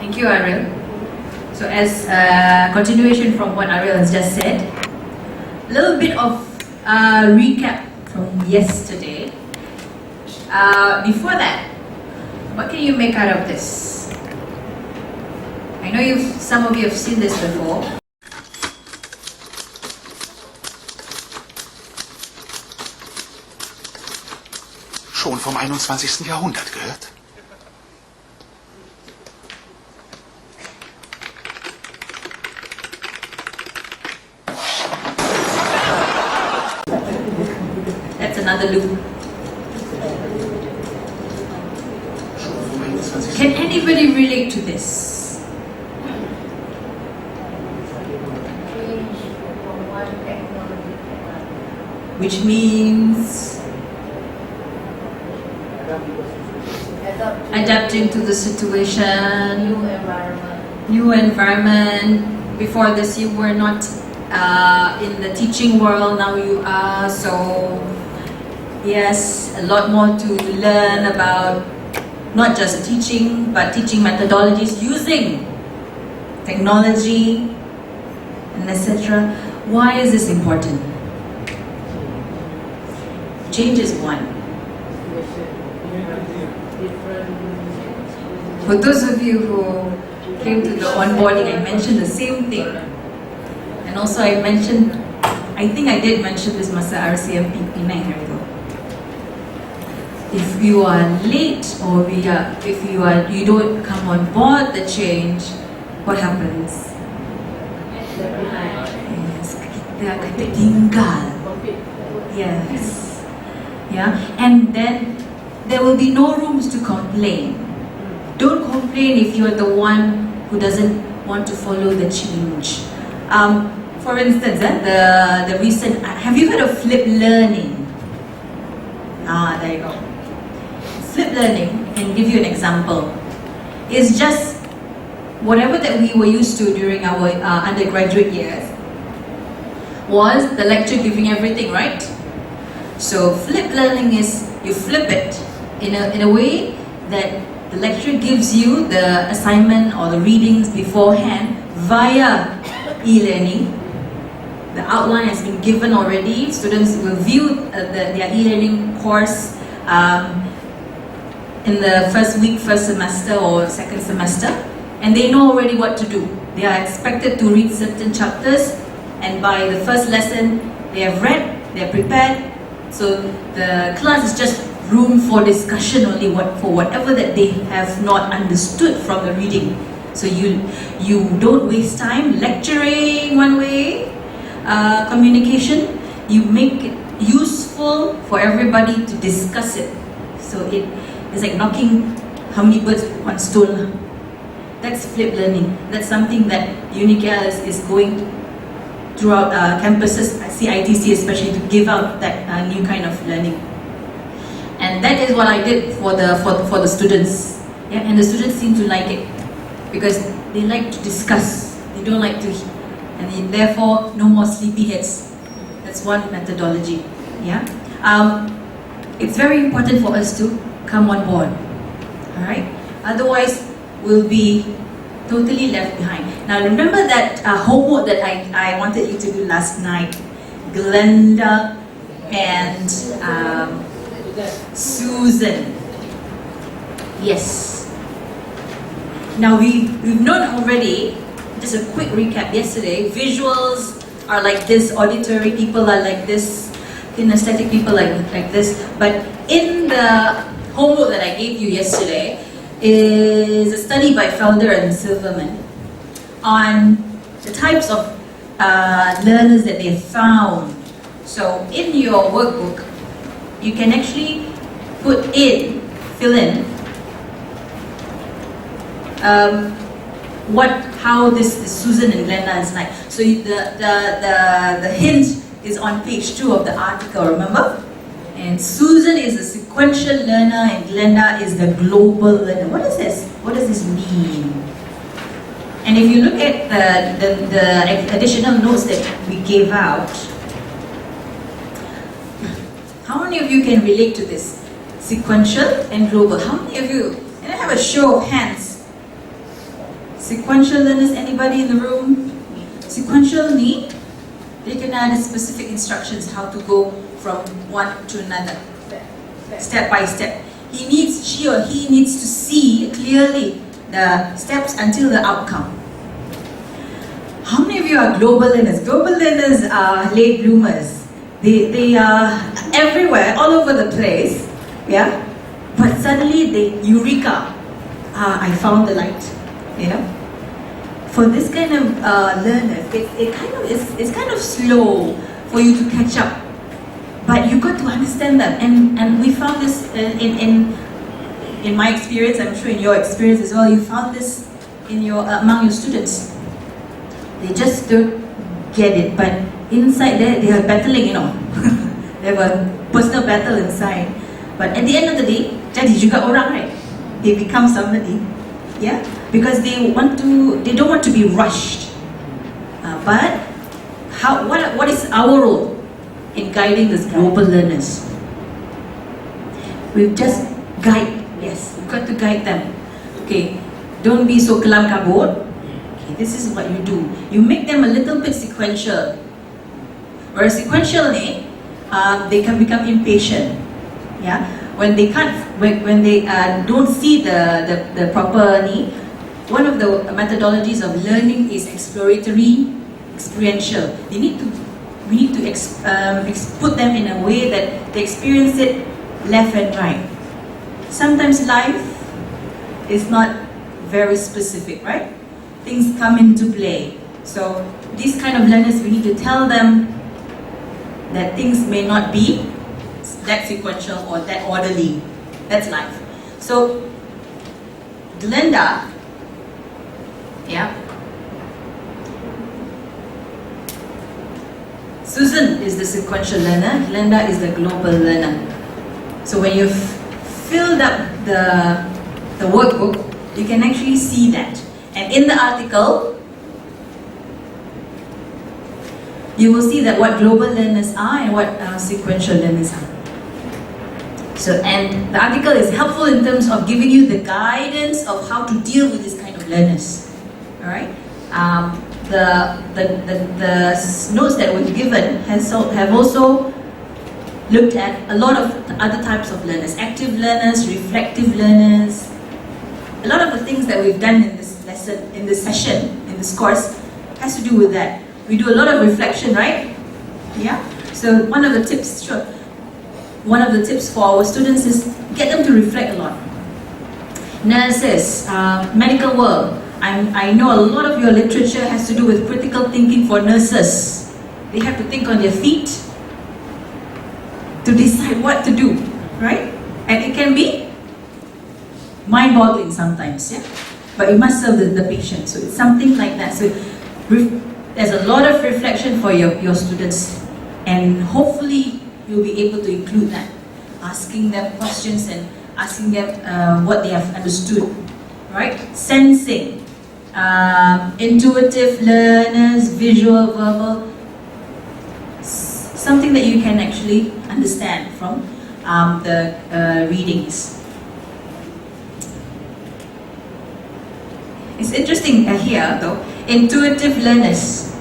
Thank you, Ariel. So as a continuation from what Ariel has just said, a little bit of recap from yesterday. Before that, what can you make out of this? I know some of you have seen this before. Schon vom 21. Jahrhundert gehört? That's another loop. Can anybody relate to this? Which means adapting to the situation, new environment. Before this, you were not in the teaching world. Now you are. So yes, a lot more to learn about. Not just teaching, but teaching methodologies using technology and etc. Why is this important? Change is one. For those of you who came to the onboarding, I mentioned the same thing. And also I think I did mention this masa RCMP Penang. Here we go. If you are late or if you don't come on board the change, what happens? Yes, kita akan tertinggal. Yes. Yeah, and then there will be no rooms to complain. Don't complain if you're the one who doesn't want to follow the change. For instance, the recent, have you heard of flip learning? There you go. Flip learning, and give you an example, is just whatever that we were used to during our undergraduate years was the lecture giving everything, right? So flip learning is you flip it in a way that the lecturer gives you the assignment or the readings beforehand via e-learning. The outline has been given already. Students will view their e-learning course in the first week, first semester or second semester, and they know already what to do. They are expected to read certain chapters, and by the first lesson, they have read, they are prepared. So the class is just room for discussion only for whatever that they have not understood from the reading. So you don't waste time lecturing one way, communication. You make it useful for everybody to discuss it. So it's like knocking how many birds with one stone. That's flip learning. That's something that Unica is going throughout campuses, CITC especially, to give out that new kind of learning. And that is what I did for the students. Yeah, and the students seem to like it because they like to discuss. They don't like to, and therefore no more sleepy heads. That's one methodology. Yeah, it's very important for us to come on board. All right. Otherwise, we'll be totally left behind. Now, remember that homework that I wanted you to do last night, Glenda and Susan. Yes. Now we've known already. Just a quick recap yesterday. Visuals are like this. Auditory people are like this. Kinesthetic people like this. But in the homework that I gave you yesterday is a study by Felder and Silverman on the types of learners that they found. So in your workbook, you can actually fill in how this Susan and Glenda is like. So the hint is on page 2 of the article, remember? And Susan is the sequential learner and Glenda is the global learner. What is this? What does this mean? And if you look at the additional notes that we gave out, how many of you can relate to this? Sequential and global. How many of you? Can I have a show of hands? Sequential learners, anybody in the room? Sequential ni, they can add specific instructions how to go from one to another, step by step. She or he needs to see clearly the steps until the outcome. How many of you are global learners? Global learners are late bloomers. They are everywhere, all over the place, yeah. But suddenly eureka! I found the light, yeah. For this kind of learners, it's kind of slow for you to catch up. But you got to understand that, and we found this in my experience. I'm sure in your experience as well. You found this among your students. They just don't get it, but inside there they are battling. They have a personal battle inside. But at the end of the day, jadi juga orang, right? They become somebody, yeah, because they don't want to be rushed. But what is our role in guiding these global learners? We've just guide. Yes, you've got to guide them. Okay, don't be so kelam kabut. Okay, this is what you do. You make them a little bit sequential. Whereas sequential, they can become impatient. Yeah, when they don't see the proper need. One of the methodologies of learning is exploratory, experiential. We need to put them in a way that they experience it left and right. Sometimes life is not very specific, right? Things come into play. So these kind of learners, we need to tell them that things may not be that sequential or that orderly. That's life. So Glenda, yeah. Susan is the sequential learner, Glenda is the global learner. So when you've filled up the workbook, you can actually see that. And in the article, you will see that what global learners are and what sequential learners are. So, and the article is helpful in terms of giving you the guidance of how to deal with this kind of learners. All right. The notes that were given have also looked at a lot of other types of learners, active learners, reflective learners. A lot of the things that we've done in this lesson, in this session, in this course, has to do with that. We do a lot of reflection, right? Yeah. So one of the tips for our students is get them to reflect a lot. Nurses, medical world. I know a lot of your literature has to do with critical thinking for nurses. They have to think on their feet to decide what to do, right? And it can be mind-boggling sometimes, yeah? But you must serve the patient, so it's something like that. So there's a lot of reflection for your students, and hopefully you'll be able to include that. Asking them questions and asking them what they have understood, right? Sensing. Intuitive learners, visual, verbal, something that you can actually understand from the readings. It's interesting here though, intuitive learners.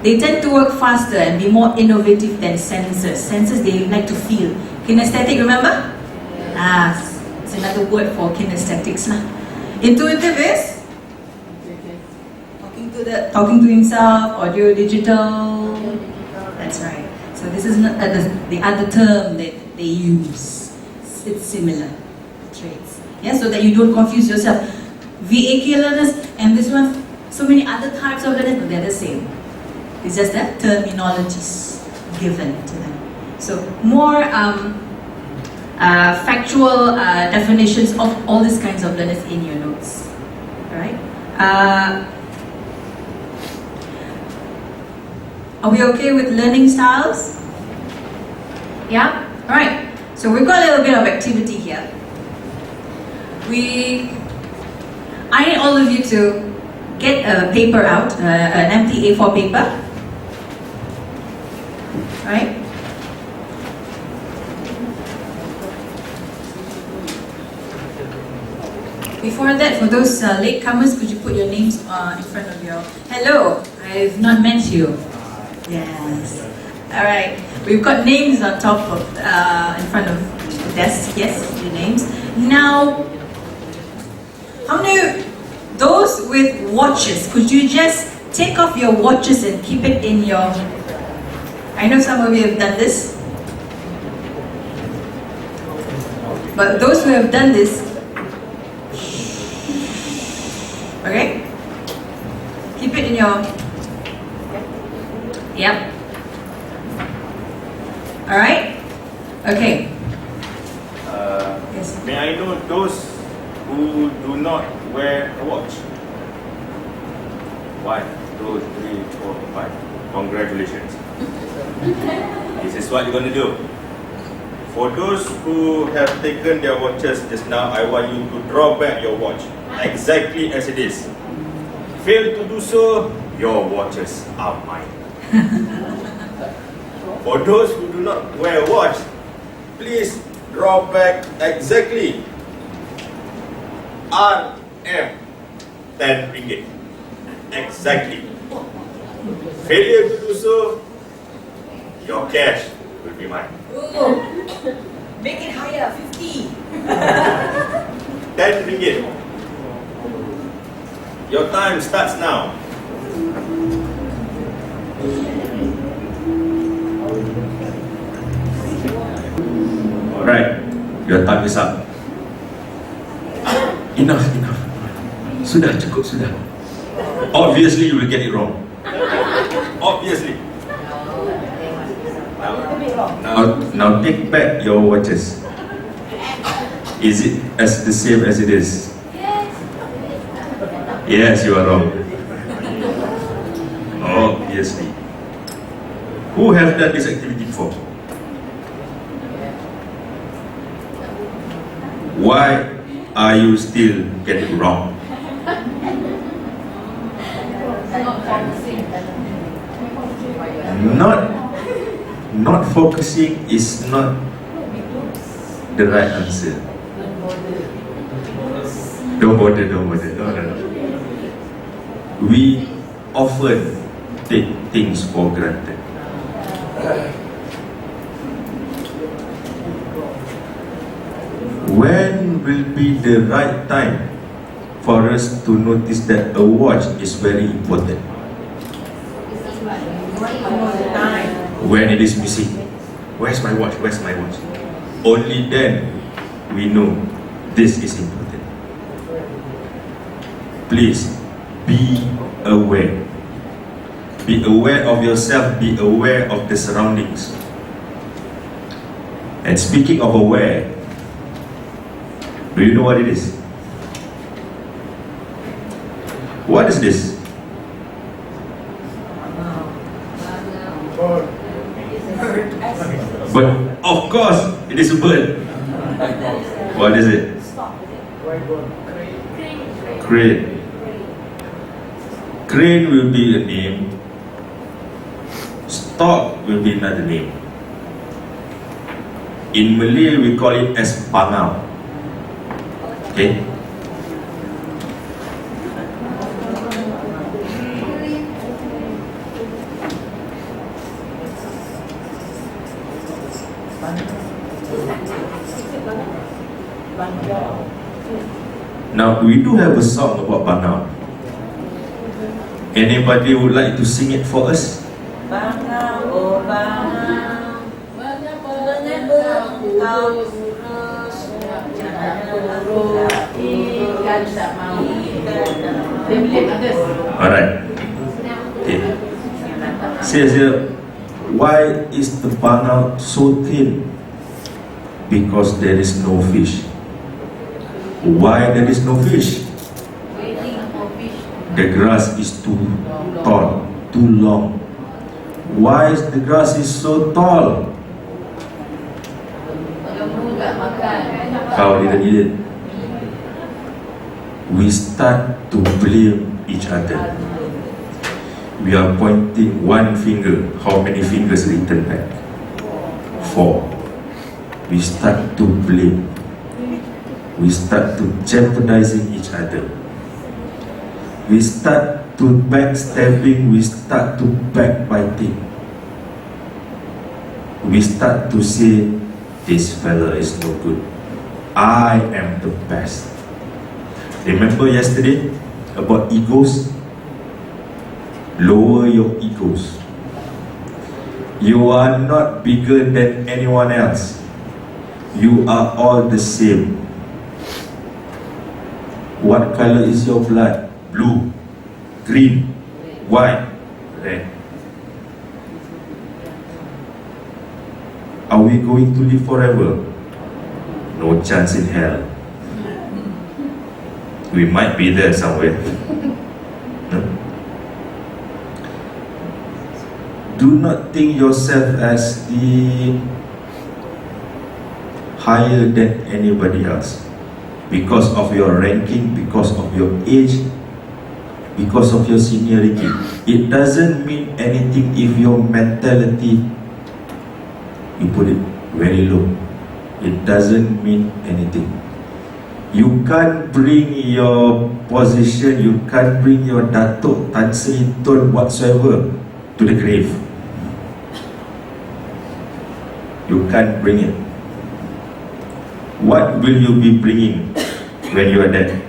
They tend to work faster and be more innovative than sensors. Sensors, they like to feel. Kinesthetic, remember? Ah. It's another word for kinesthetics. Intuitive is talking to himself, audio digital. That's right. So this is not the other term that they use. It's similar traits. Yeah, so that you don't confuse yourself. VAK learners and this one, so many other types of learners, but they're the same. It's just that terminologies given to them. So more factual definitions of all these kinds of learners in your notes. Alright? Are we okay with learning styles? Yeah? Alright. So we've got a little bit of activity here. I need all of you to get a paper out, an empty A4 paper. Alright? Before that, for those latecomers, could you put your names in front of your... Hello, I've not met you. Yes. Alright, we've got names on top of, in front of the desk, yes, your names. Now, how many, those with watches, could you just take off your watches and keep it in your... I know some of you have done this. But those who have done this, okay? Keep it in your... Yep. Alright? Okay. Yes. May I know those who do not wear a watch? 1, 2, 3, 4, 5. Congratulations. This is what you're going to do. For those who have taken their watches just now, I want you to draw back your watch exactly as it is. Fail to do so, your watches are mine. For those who do not wear a watch, please draw back exactly RM 10 ringgit. Exactly. Failure to do so, your cash will be mine. Ooh. Make it higher, 50. 10 ringgit. Your time starts now. Alright, your time is up. Enough. Sudah, cukup, sudah. Obviously, you will get it wrong. Obviously. Now take back your watches. Is it as the same as it is? Yes, you are wrong. Obviously. Who have done this activity before? Why are you still getting it wrong? Not focusing is not the right answer. Don't bother. No. We often take things for granted. When will be the right time for us to notice that a watch is very important? When it is missing. Where's my watch? Only then we know this is important. Please be aware. Be aware of yourself, be aware of the surroundings. And speaking of aware, do you know what it is? What is this? But of course, it is a bird. What is it? Crane. Crane will be a name. Stork will be another name. In Malay, we call it as pangau. Okay? Now, we do have a song about Bangau. Anybody would like to sing it for us? Bangau, oh Bangau, Bangau urus, jangan urus, ikan tak mau ikan. Alright. Okay. Says here, why is the Bangau so thin? Because there is no fish. Why there is no fish? Waiting for fish. The grass is too tall, too long. Why is the grass is so tall? Lembu tak makan. Kau didn't eat it. We start to blame each other. We are pointing one finger. How many fingers written back? 4. We start to blame. we start to jeopardizing each other. We start to backstabbing, we start to backbiting. We start to say, this fella is no good. I am the best. Remember yesterday about egos? Lower your egos. You are not bigger than anyone else. You are all the same. What color is your blood? Blue, green, white, red. Are we going to live forever? No chance in hell. We might be there somewhere. No? Do not think yourself as the higher than anybody else because of your ranking, because of your age, because of your seniority. It doesn't mean anything if your mentality, you put it very low. It doesn't mean anything. You can't bring your position, you can't bring your Datuk, Tan Sri Tun whatsoever to the grave. You can't bring it. What will you be bringing when you are dead?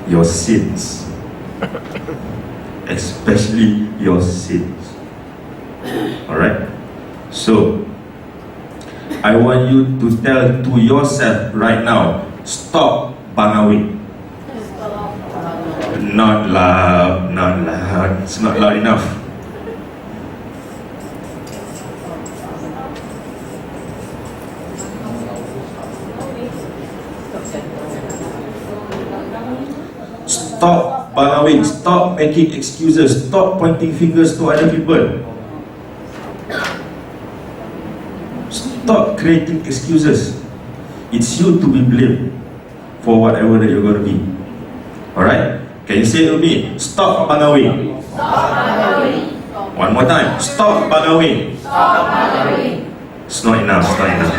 Your sins. Especially your sins. Alright? So, I want you to tell to yourself right now, stop bangawing. Not loud, not loud. It's not loud enough. Stop bangawing. Stop making excuses. Stop pointing fingers to other people. Stop creating excuses. It's you to be blamed for whatever that you're going to be. Alright? Can you say it to me? Stop bangawing. Stop bangawing. One more time. Stop bangawing. Stop bangawing. It's not enough. It's not enough.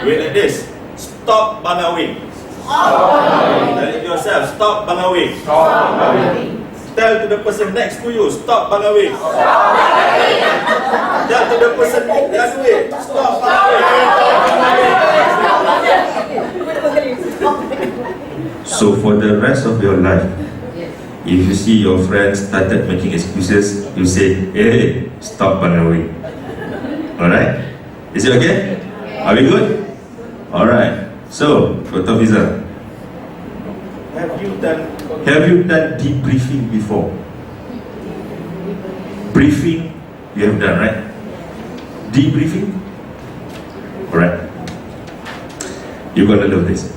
Do it like this. Stop bangawing. Tell it yourself. Stop bangawing. Stop bangawing. Tell to the person next to you. Stop bangawing. Stop bangawing. Tell to the person the other way. Stop bangawing. So for the rest of your life, if you see your friends started making excuses, you say, hey, stop bangawing. Alright? Is it okay? Are we good? Alright. So, Dr. Fiza, have you done debriefing before? Briefing, you have done, right? Debriefing? Alright. You're gonna love this.